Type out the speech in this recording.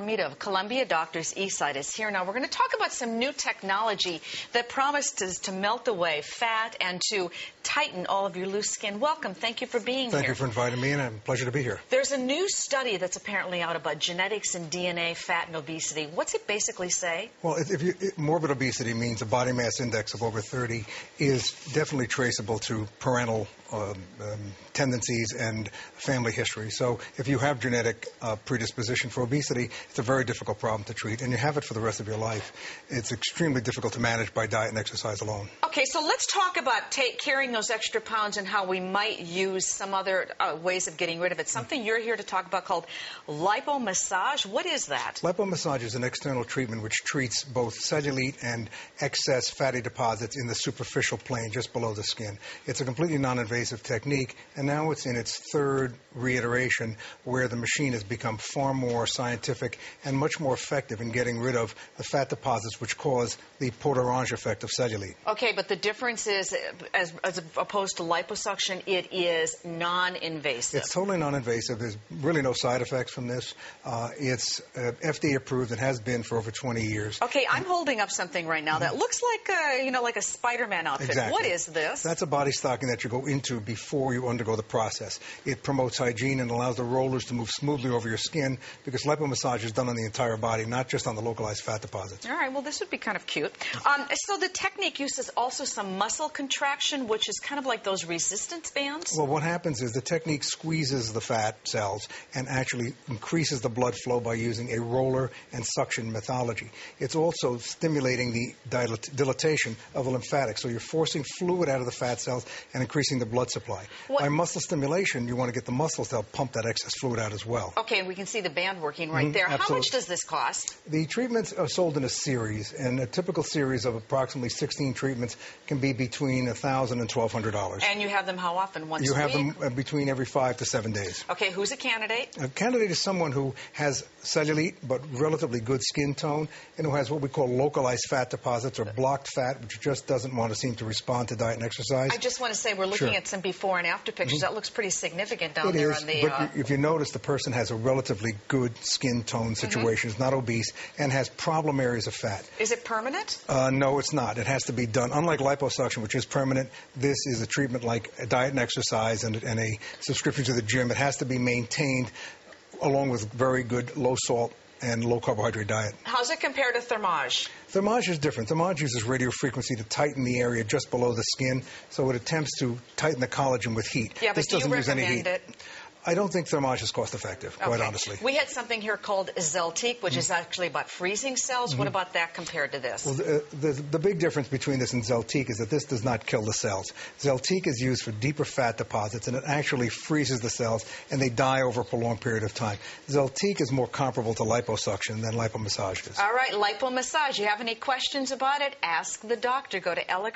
Meet of Columbia Doctors Eastside is here now. We're going to talk about some new technology that promises to melt away fat and to tighten all of your loose skin. Welcome. Thank you for being here. Thank you for inviting me, and it's a pleasure to be here. There's a new study that's apparently out about genetics and DNA, fat, and obesity. What's it basically say? Well, morbid obesity means a body mass index of over 30 is definitely traceable to parental tendencies and family history. So if you have genetic predisposition for obesity, it's a very difficult problem to treat, and you have it for the rest of your life. It's extremely difficult to manage by diet and exercise alone. Okay, so let's talk about carrying those extra pounds and how we might use some other ways of getting rid of it. Something you're here to talk about called lipomassage. What is that? Lipomassage is an external treatment which treats both cellulite and excess fatty deposits in the superficial plane just below the skin. It's a completely non-invasive technique, and now it's in its third reiteration where the machine has become far more scientific and much more effective in getting rid of the fat deposits which cause the pot orange effect of cellulite. Okay, but the difference is, as opposed to liposuction, it is non-invasive. It's totally non-invasive. There's really no side effects from this. It's FDA approved and has been for over 20 years. Okay, I'm holding up something right now that looks like like a Spider-Man outfit. Exactly. What is this? That's a body stocking that you go into before you undergo the process. It promotes hygiene and allows the rollers to move smoothly over your skin because lipomassage is done on the entire body, not just on the localized fat deposits. All right, well, this would be kind of cute. So the technique uses also some muscle contraction, which is kind of like those resistance bands? Well, what happens is the technique squeezes the fat cells and actually increases the blood flow by using a roller and suction methodology. It's also stimulating the dilatation of the lymphatics, so you're forcing fluid out of the fat cells and increasing the blood supply. By muscle stimulation, you want to get the muscles to help pump that excess fluid out as well. Okay, and we can see the band working right there. Absolutely. How much does this cost? The treatments are sold in a series, and a typical series of approximately 16 treatments can be between $1,000 and $1,200. And you have them how often? Once a week? You have them between every 5 to 7 days. Okay, who's a candidate? A candidate is someone who has cellulite but relatively good skin tone and who has what we call localized fat deposits or blocked fat, which just doesn't want to seem to respond to diet and exercise. I just want to say we're looking at some before and after pictures. That looks pretty significant down there on the... But if you notice, the person has a relatively good skin tone situation, is not obese, and has problem areas of fat. Is it permanent? No, it's not. It has to be done. Unlike liposuction, which is permanent, this is a treatment like a diet and exercise and a subscription to the gym. It has to be maintained along with very good low-salt and low-carbohydrate diet. How's it compared to Thermage? Thermage is different. Thermage uses radio frequency to tighten the area just below the skin, so it attempts to tighten the collagen with heat. Yeah, this but doesn't use any heat. It? I don't think Thermage is cost-effective, quite honestly. We had something here called Zeltique, which is actually about freezing cells. What about that compared to this? Well, the big difference between this and Zeltique is that this does not kill the cells. Zeltique is used for deeper fat deposits, and it actually freezes the cells, and they die over a prolonged period of time. Zeltique is more comparable to liposuction than lipomassage is. All right, lipomassage. You have any questions about it? Ask the doctor. Go to LX.